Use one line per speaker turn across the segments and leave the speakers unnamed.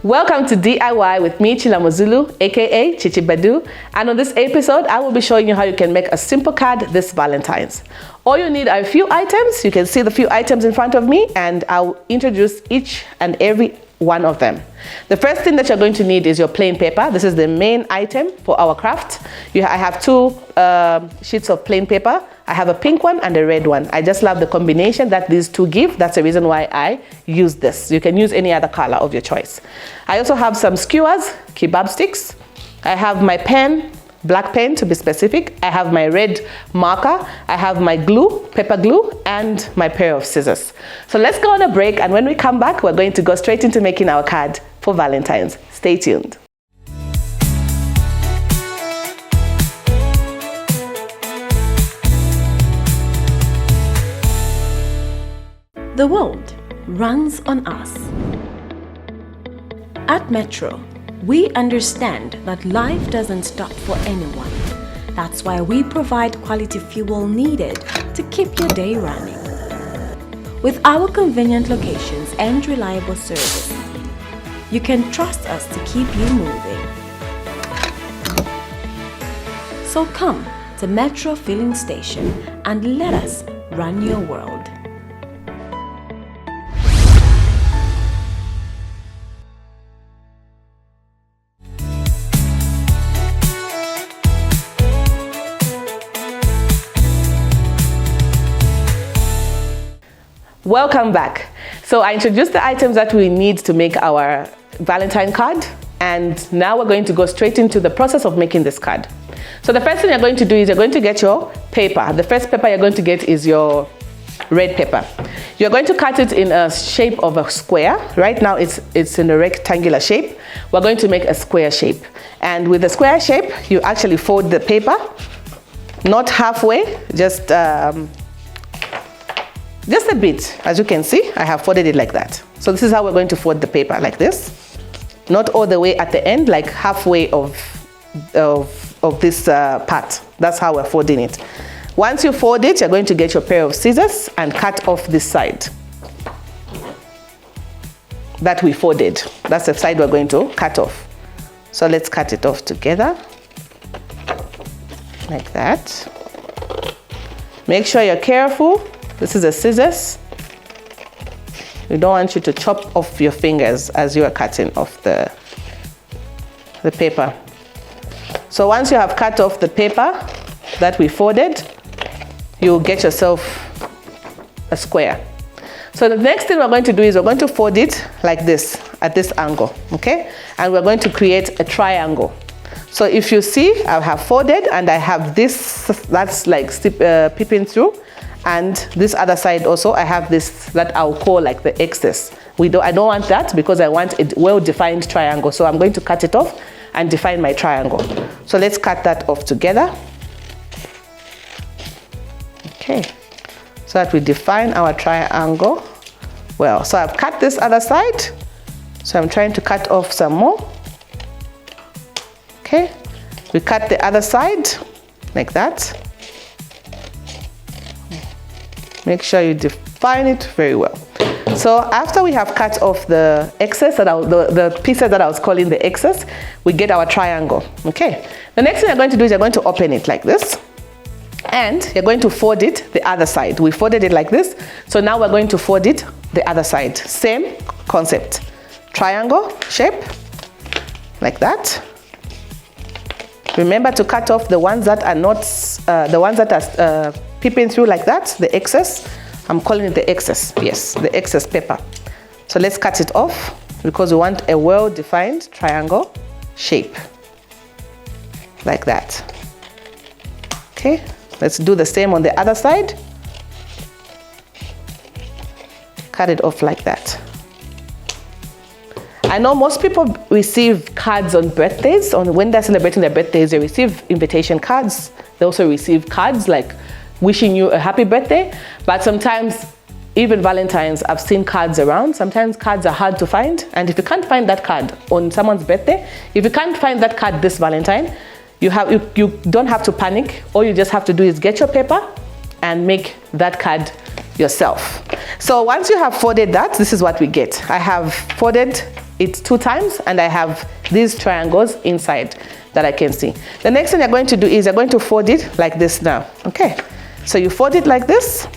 Welcome to DIY with me, Chilamozulu, aka Chichi Badu. And on this episode, I will be showing you how you can make a simple card this Valentine's. All you need are a few items. You can see the few items in front of me, and I'll introduce each and every one of them. The first thing that you're going to need is your plain paper. This is the main item for our craft. I have two sheets of plain paper. I have a pink one and a red one. I just love the combination that these two give. That's the reason why I use this. You can use any other color of your choice. I also have some skewers, kebab sticks. I have my pen, black pen to be specific. I have my red marker. I have my glue, paper glue, and my pair of scissors. So let's go on a break, and when we come back, we're going to go straight into making our card for Valentine's. Stay tuned.
The world runs on us. At Metro, we understand that life doesn't stop for anyone. That's why we provide quality fuel needed to keep your day running. With our convenient locations and reliable service, you can trust us to keep you moving. So come to Metro Filling Station and let us run your world.
Welcome back. So I introduced the items that we need to make our Valentine card, and now we're going to go straight into the process of making this card. So the first thing you're going to do is you're going to get your paper. The first paper you're going to get is your red paper. You're going to cut it in a shape of a square. Right now it's in a rectangular shape. We're going to make a square shape. And with the square shape, you actually fold the paper, not halfway, just a bit. As you can see, I have folded it like that. So this is how we're going to fold the paper, like this. Not all the way at the end, like halfway of this part. That's how we're folding it. Once you fold it, you're going to get your pair of scissors and cut off this side that we folded. That's the side we're going to cut off. So let's cut it off together, like that. Make sure you're careful. This is a scissors. We don't want you to chop off your fingers as you are cutting off the paper. So once you have cut off the paper that we folded, you'll get yourself a square. So the next thing we're going to do is we're going to fold it like this, at this angle, okay? And we're going to create a triangle. So if you see, I have folded and I have this, that's like peeping through. And this other side also, I have this that I'll call like the excess. I don't want that because I want a well-defined triangle. So I'm going to cut it off and define my triangle. So let's cut that off together. Okay, so that we define our triangle well. So I've cut this other side. So I'm trying to cut off some more. Okay, we cut the other side like that. Make sure you define it very well. So after we have cut off the excess, the pieces that I was calling the excess, we get our triangle, okay? The next thing you're going to do is you're going to open it like this, and you're going to fold it the other side. We folded it like this, so now we're going to fold it the other side. Same concept. Triangle shape, like that. Remember to cut off the ones that are not, the ones that are peeping through like that, the excess. I'm calling it the excess, yes, the excess paper. So let's cut it off because we want a well-defined triangle shape, like that. Okay, let's do the same on the other side. Cut it off like that. I know most people receive cards on birthdays. When they're celebrating their birthdays, they receive invitation cards. They also receive cards like wishing you a happy birthday. But sometimes, even Valentine's, I've seen cards around. Sometimes cards are hard to find. And if you can't find that card on someone's birthday, if you can't find that card this Valentine, you don't have to panic. All you just have to do is get your paper and make that card yourself. So once you have folded that, this is what we get. I have folded it 2 times, and I have these triangles inside that I can see. The next thing you're going to do is you're going to fold it like this now. Okay, so you fold it like this,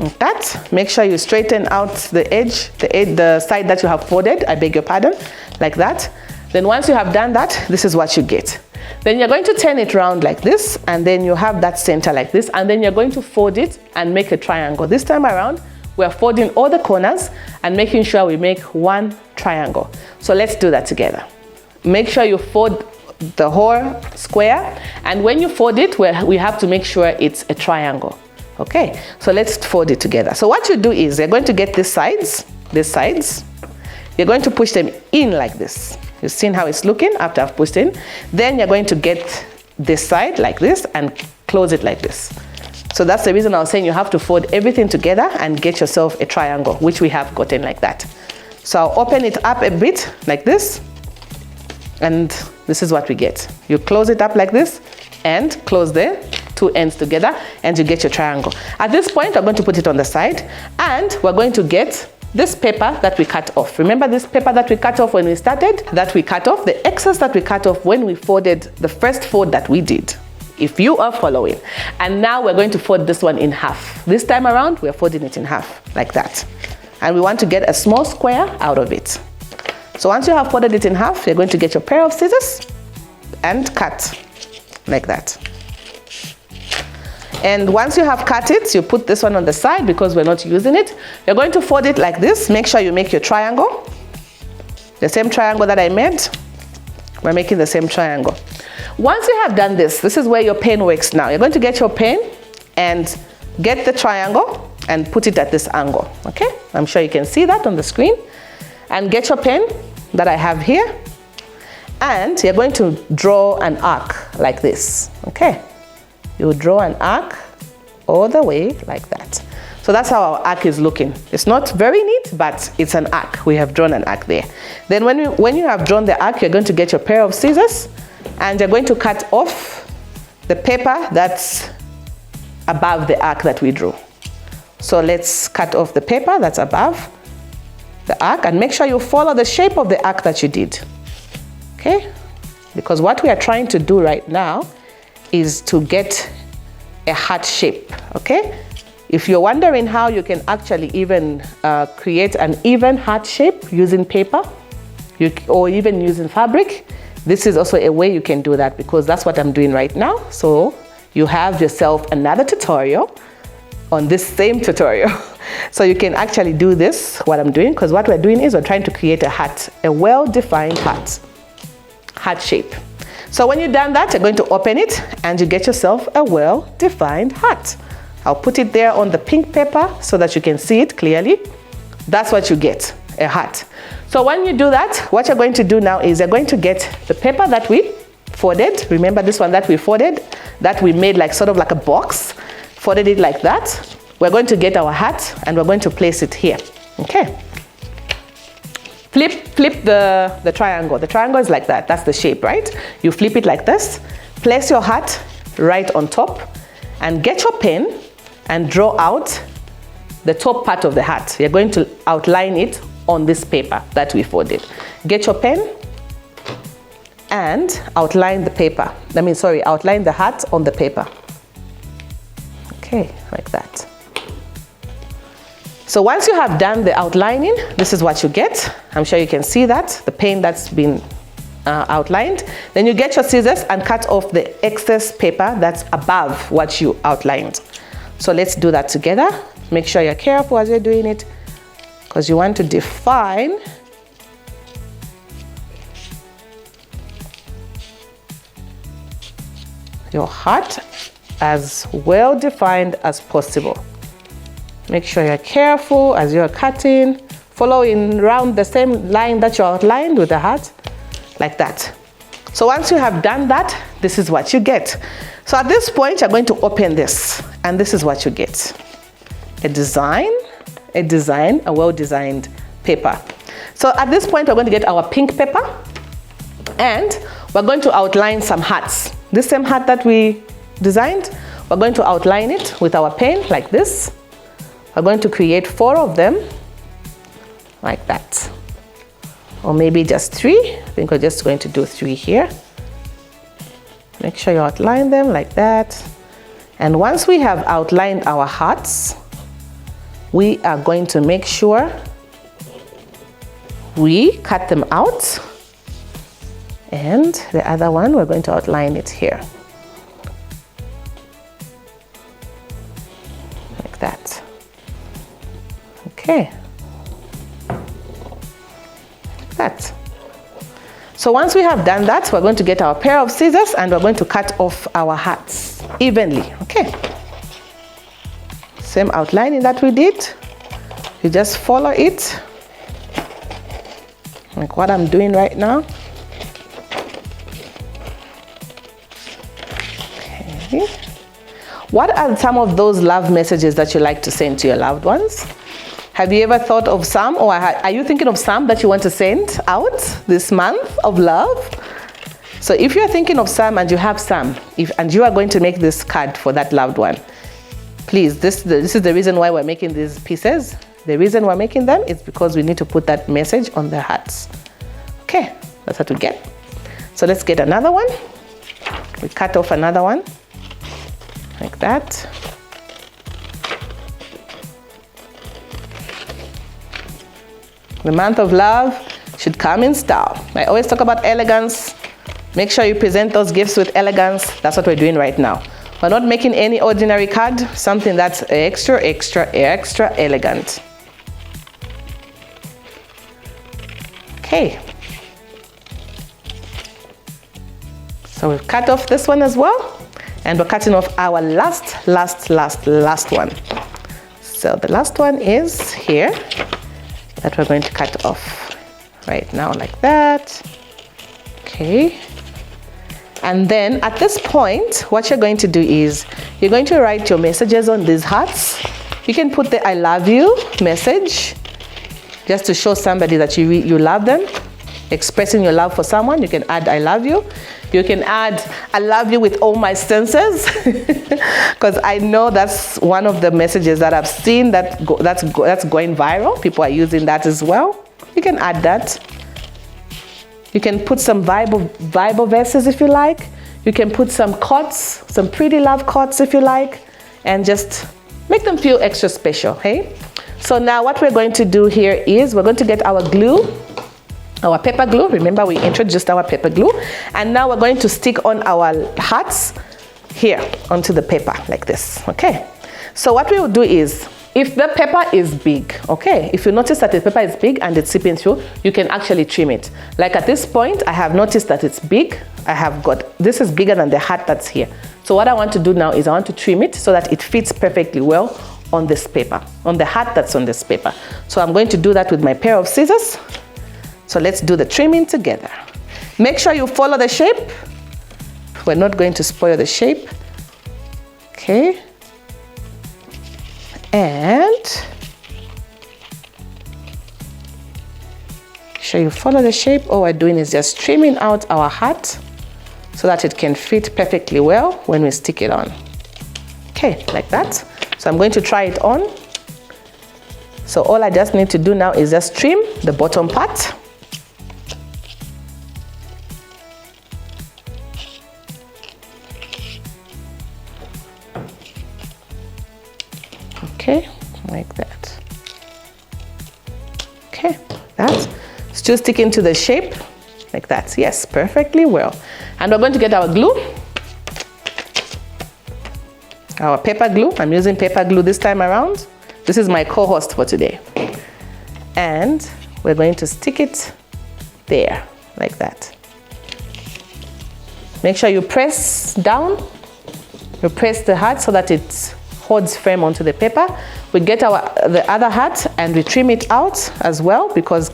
like that. Make sure you straighten out the edge, the side that you have folded, I beg your pardon, like that. Then once you have done that, this is what you get. Then you're going to turn it around like this, and then you have that center like this, and then you're going to fold it and make a triangle. This time around, we're folding all the corners and making sure we make one triangle. So let's do that together. Make sure you fold the whole square, and when you fold it, we have to make sure it's a triangle. Okay, so let's fold it together. So what you do is you're going to get these sides, you're going to push them in like this. You've seen how it's looking after I've pushed in. Then you're going to get this side like this and close it like this. So that's the reason I was saying you have to fold everything together and get yourself a triangle, which we have gotten like that. So I'll open it up a bit like this, and this is what we get. You close it up like this and close the 2 ends together, and you get your triangle. At this point, I'm going to put it on the side, and we're going to get this paper that we cut off. Remember this paper that we cut off when we started? That we cut off, the excess that we cut off when we folded the first fold that we did, if you are following. And now we're going to fold this one in half. This time around, we're folding it in half, like that. And we want to get a small square out of it. So once you have folded it in half, you're going to get your pair of scissors and cut, like that. And once you have cut it, you put this one on the side because we're not using it. You're going to fold it like this. Make sure you make your triangle. The same triangle that I made, we're making the same triangle. Once you have done this, this is where your pen works now. You're going to get your pen and get the triangle and put it at this angle, okay? I'm sure you can see that on the screen. And get your pen that I have here, and you're going to draw an arc like this, okay? You draw an arc all the way like that. So that's how our arc is looking. It's not very neat, but it's an arc. We have drawn an arc there. Then when you have drawn the arc, you're going to get your pair of scissors, and you're going to cut off the paper that's above the arc that we drew. So let's cut off the paper that's above the arc, and make sure you follow the shape of the arc that you did, okay? Because what we are trying to do right now is to get a heart shape, okay? If you're wondering how you can actually even create an even heart shape using paper or even using fabric, this is also a way you can do that, because that's what I'm doing right now. So you have yourself another tutorial on this same tutorial. So you can actually do this, what I'm doing, because what we're doing is we're trying to create a heart, a well-defined heart shape. So when you've done that, you're going to open it and you get yourself a well-defined heart. I'll put it there on the pink paper so that you can see it clearly. That's what you get, a heart. So when you do that, what you're going to do now is you're going to get the paper that we folded. Remember this one that we folded, that we made like sort of like a box, folded it like that. We're going to get our hat and we're going to place it here, okay? Flip the triangle. The triangle is like that, that's the shape, right? You flip it like this, place your hat right on top, and get your pen and draw out the top part of the hat. You're going to outline it on this paper that we folded. Get your pen and outline the paper. Outline the hat on the paper. Okay, like that. So once you have done the outlining, this is what you get. I'm sure you can see that, the pen that's been outlined. Then you get your scissors and cut off the excess paper that's above what you outlined. So let's do that together. Make sure you're careful as you're doing it, because you want to define your heart as well defined as possible. Make sure you're careful as you're cutting, following around the same line that you outlined with the heart, like that. So once you have done that, this is what you get. So at this point, you're going to open this, and this is what you get. A well-designed paper. So at this point, we're going to get our pink paper, and we're going to outline some hearts. This same heart that we designed, we're going to outline it with our pen like this. We're going to create 4 of them, like that. or maybe just 3. I think we're just going to do 3 here. Make sure you outline them like that. And once we have outlined our hearts, we are going to make sure we cut them out. And the other one, we're going to outline it here. Like that. Okay. Like that. So once we have done that, we're going to get our pair of scissors and we're going to cut off our hearts evenly. Okay. Same outlining that we did. You just follow it. Like what I'm doing right now. Okay. What are some of those love messages that you like to send to your loved ones? Have you ever thought of some, or are you thinking of some that you want to send out this month of love? So if you're thinking of some and you have some, and you are going to make this card for that loved one, please, this is the reason why we're making these pieces. The reason we're making them is because we need to put that message on their hearts. Okay, that's what we get. So let's get another one. We cut off another one, like that. The month of love should come in style. I always talk about elegance. Make sure you present those gifts with elegance. That's what we're doing right now. We're not making any ordinary card, something that's extra elegant. Okay. So we've cut off this one as well. And we're cutting off our last one. So the last one is here, that we're going to cut off right now like that. Okay. And then at this point, what you're going to do is you're going to write your messages on these hearts. You can put the I love you message just to show somebody that you love them. Expressing your love for someone, you can add I love you. You can add I love you with all my senses, because I know that's one of the messages that I've seen that's going viral. People are using that as well. You can add that. You can put some Bible verses if you like. You can put some quotes, some pretty love quotes if you like, and just make them feel extra special, hey? So now what we're going to do here is we're going to get our glue, our paper glue. Remember, we introduced our paper glue. And now we're going to stick on our hearts here onto the paper like this, okay? So what we will do is, if the paper is big, okay, if you notice that the paper is big and it's seeping through, you can actually trim it. Like at this point, I have noticed that it's big. This is bigger than the heart that's here. So what I want to do now is I want to trim it so that it fits perfectly well on this paper, on the heart that's on this paper. So I'm going to do that with my pair of scissors. So let's do the trimming together. Make sure you follow the shape. We're not going to spoil the shape. Okay. And make sure you follow the shape. All we're doing is just trimming out our heart so that it can fit perfectly well when we stick it on. Okay, like that. So I'm going to try it on. So all I just need to do now is just trim the bottom part. Okay, like that. Okay, that's still sticking to the shape like that. Yes, perfectly well. And we're going to get our glue, our paper glue. I'm using paper glue this time around. This is my co-host for today. And we're going to stick it there like that. Make sure you press down. You press the heart so that it holds firm onto the paper. We get the other heart and we trim it out as well, because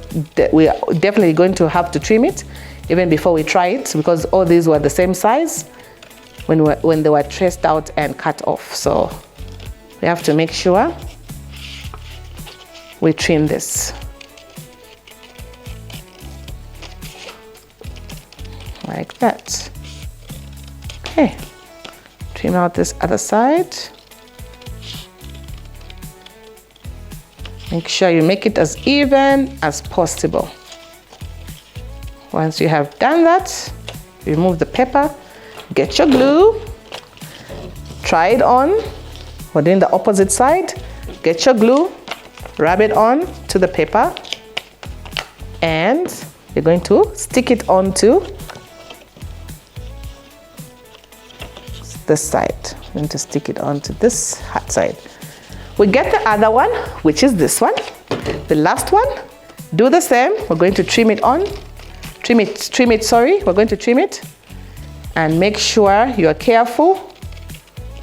we are definitely going to have to trim it even before we try it, because all these were the same size when they were traced out and cut off. So we have to make sure we trim this like that. Okay, trim out this other side. Make sure you make it as even as possible. Once you have done that, remove the pepper, get your glue, try it on. We're doing the opposite side. Get your glue, rub it on to the pepper, and you're going to stick it onto this side. I'm going to stick it onto this hot side. We get the other one, which is this one, the last one. Do the same. We're going to trim it on. We're going to trim it, and make sure you're careful,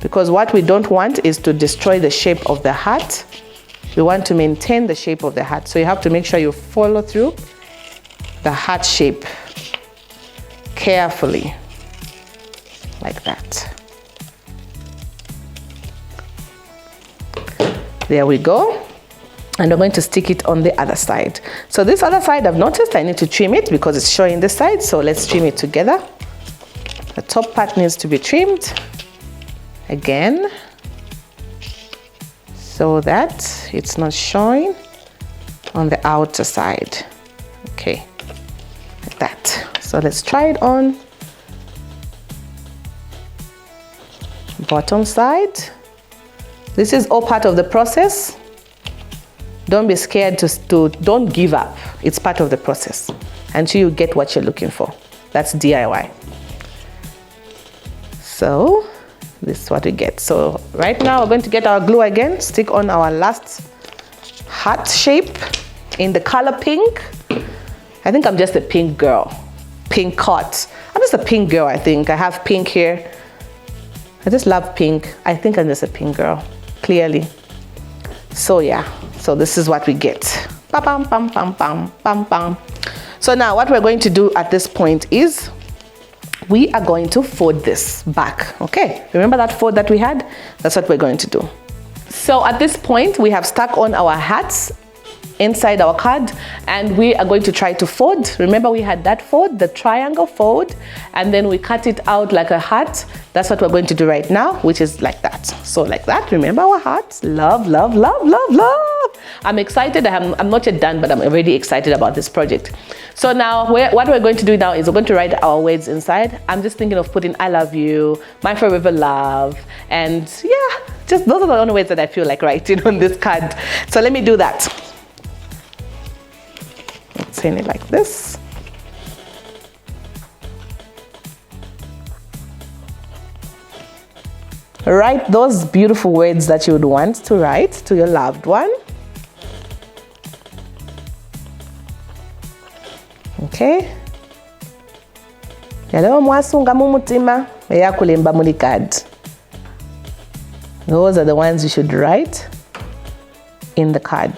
because what we don't want is to destroy the shape of the heart. We want to maintain the shape of the heart. So you have to make sure you follow through the heart shape carefully, like that. There we go. And I'm going to stick it on the other side. So this other side, I've noticed I need to trim it because it's showing this side. So let's trim it together. The top part needs to be trimmed again, so that it's not showing on the outer side. Okay, like that. So let's try it on. Bottom side. This is all part of the process. Don't be scared don't give up. It's part of the process until you get what you're looking for. That's DIY. So this is what we get. So right now we're going to get our glue again, stick on our last heart shape in the color pink. I think I'm just a pink girl. Pink heart. I'm just a pink girl, I think. I have pink here. I just love pink. I think I'm just a pink girl, clearly. So yeah. So this is what we get. Pam, pam, pam, pam, pam, pam. So now what we're going to do at this point is we are going to fold this back. Okay, remember that fold that we had? That's what we're going to do. So at this point, we have stuck on our hats inside our card, and we are going to try to fold. Remember we had that fold, the triangle fold, and then we cut it out like a heart. That's what we're going to do right now, which is like that. So like that, remember our hearts. Love, love, love, love, love. I'm excited. I'm not yet done, but I'm already excited about this project. So now what we're going to do now is we're going to write our words inside. I'm just thinking of putting I love you, my forever love, and yeah, just those are the only words that I feel like writing on this card. So let me do that. Saying it like this. Write those beautiful words that you would want to write to your loved one. Okay. Yalewo mwasunga mumutima eyakulemba muli card. Those are the ones you should write in the card.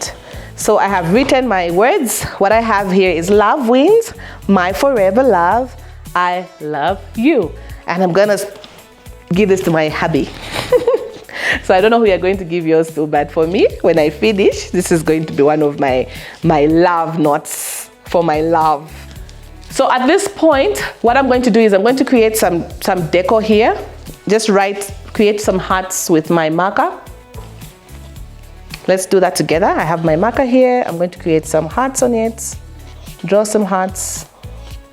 So I have written my words. What I have here is love wins, my forever love, I love you. And I'm gonna give this to my hubby. So I don't know who you're going to give yours to, but for me, when I finish, this is going to be one of my love notes for my love. So at this point, what I'm going to do is I'm going to create some decor here. Just create some hearts with my marker. Let's do that together. I have my marker here. I'm going to create some hearts on it. Draw some hearts.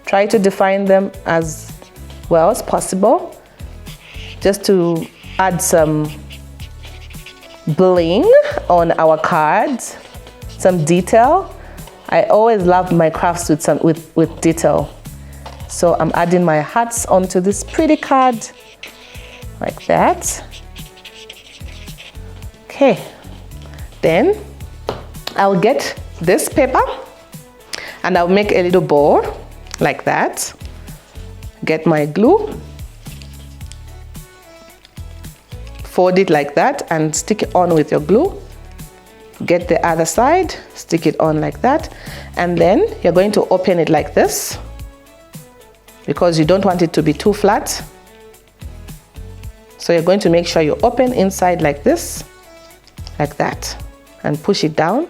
Try to define them as well as possible, just to add some bling on our cards, some detail. I always love my crafts with detail. So I'm adding my hearts onto this pretty card, like that. Okay. Then I'll get this paper and I'll make a little ball like that. Get my glue, fold it like that and stick it on with your glue. Get the other side, stick it on like that, and then you're going to open it like this because you don't want it to be too flat. So you're going to make sure you open inside like this, like that, and push it down.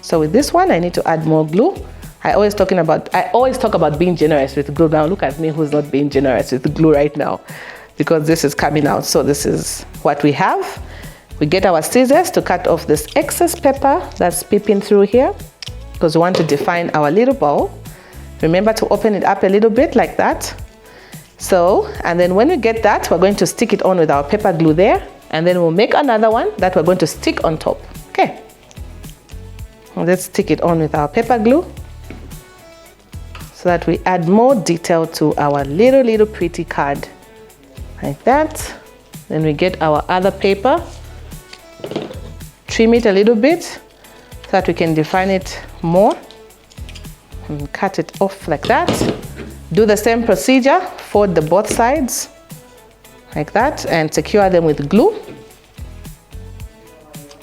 So with this one, I need to add more glue. I always talk about being generous with glue. Now look at me who's not being generous with glue right now, because this is coming out. So this is what we have. We get our scissors to cut off this excess paper that's peeping through here, because we want to define our little ball. Remember to open it up a little bit like that. So, and then when we get that, we're going to stick it on with our paper glue there, and then we'll make another one that we're going to stick on top. Okay. Let's stick it on with our paper glue so that we add more detail to our little pretty card. Like that. Then we get our other paper, trim it a little bit so that we can define it more, and cut it off like that. Do the same procedure, fold the both sides like that and secure them with glue.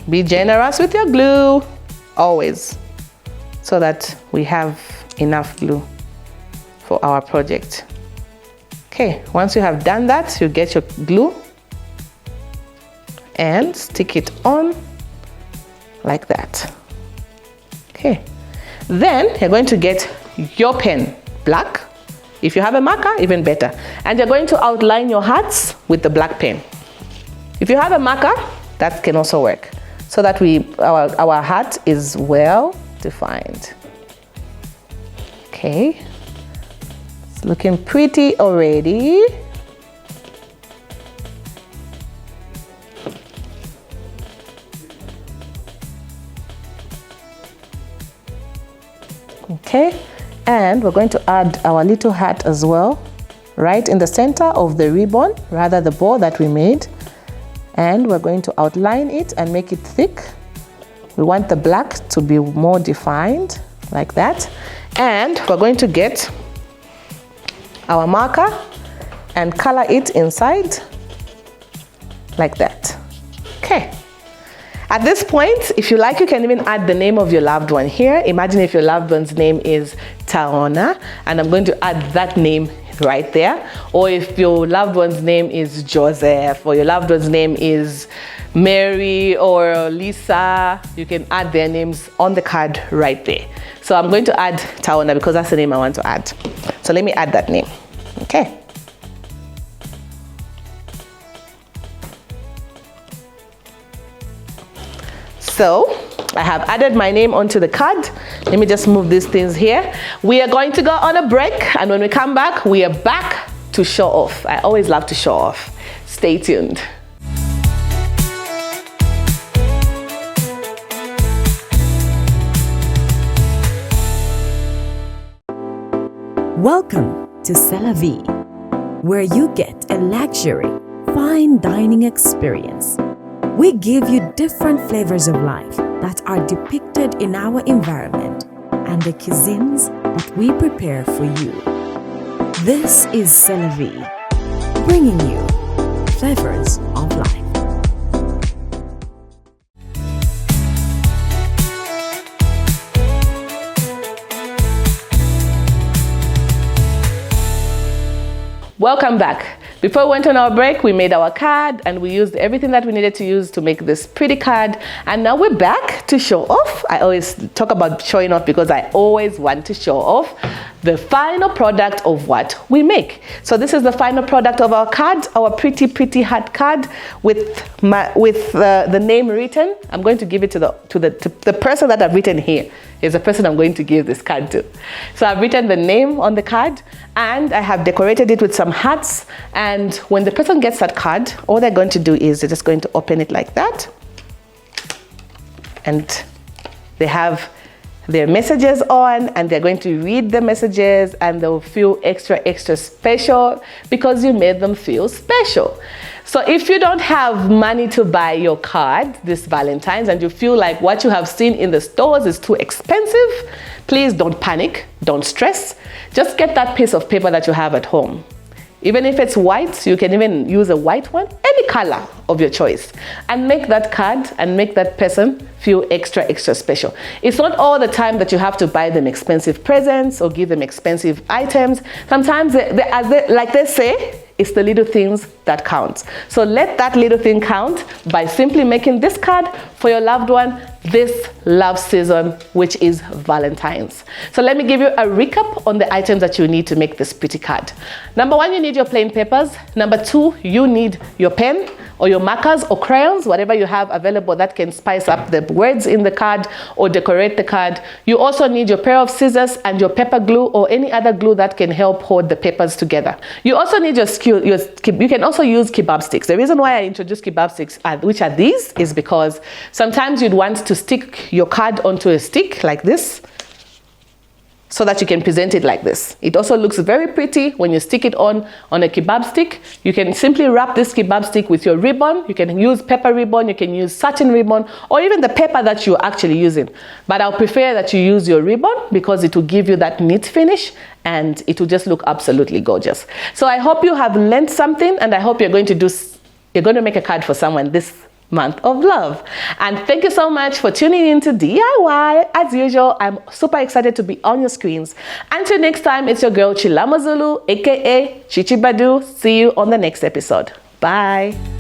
Be generous with your glue, always, so that we have enough glue for our project. Okay, once you have done that, you get your glue and stick it on like that. Okay, then you're going to get your pen, black. If you have a marker, even better. And you're going to outline your hearts with the black pen. If you have a marker, that can also work, so that our heart is well defined. Okay, it's looking pretty already. Okay, and we're going to add our little heart as well, right in the center of the ribbon, rather the bow that we made. And we're going to outline it and make it thick. We want the black to be more defined, like that. And we're going to get our marker and color it inside, like that. Okay. At this point, if you like, you can even add the name of your loved one here. Imagine if your loved one's name is Taona, and I'm going to add that name right there. Or if your loved one's name is Joseph, or your loved one's name is Mary or Lisa, you can add their names on the card right there. So I'm going to add Taona because that's the name I want to add. So let me add that name. Okay. So I have added my name onto the card. Let me just move these things here. We are going to go on a break, and when we come back, we are back to show off. I always love to show off. Stay tuned.
Welcome to C'est La Vie, where you get a luxury, fine dining experience. We give you different flavors of life that are depicted in our environment and the cuisines that we prepare for you. This is C'est La Vie, bringing you flavors of life.
Welcome back. Before we went on our break, we made our card and we used everything that we needed to use to make this pretty card. And now we're back to show off. I always talk about showing off because I always want to show off the final product of what we make. So this is the final product of our card, our pretty heart card with the name written. I'm going to give it to the person that I've written here. Is the person I'm going to give this card to. So I've written the name on the card and I have decorated it with some hearts. And when the person gets that card, all they're going to do is they're just going to open it like that. And they have their messages on and they're going to read the messages and they'll feel extra special because you made them feel special. So if you don't have money to buy your card this Valentine's and you feel like what you have seen in the stores is too expensive, please don't panic, don't stress. Just get that piece of paper that you have at home. Even if it's white, you can even use a white one, any color of your choice, and make that card and make that person feel extra special. It's not all the time that you have to buy them expensive presents or give them expensive items. Sometimes, like they say, it's the little things that count. So let that little thing count by simply making this card for your loved one this love season, which is Valentine's. So let me give you a recap on the items that you need to make this pretty card. Number one, you need your plain papers. Number two, you need your pen or your markers or crayons, whatever you have available that can spice up the words in the card or decorate the card. You also need your pair of scissors and your paper glue or any other glue that can help hold the papers together. You also need you can also use kebab sticks. The reason why I introduced kebab sticks, which are these, is because sometimes you'd want to stick your card onto a stick like this, so that you can present it like this. It also looks very pretty when you stick it on a kebab stick. You can simply wrap this kebab stick with your ribbon. You can use paper ribbon, you can use satin ribbon, or even the paper that you're actually using. But I'll prefer that you use your ribbon because it will give you that neat finish and it will just look absolutely gorgeous. So I hope you have learned something, and I hope you're going to make a card for someone this month of love. And thank you so much for tuning in to DIY. As usual, I'm super excited to be on your screens. Until next time, it's your girl Chilamazulu, aka Chichi Badu. See you on the next episode. Bye.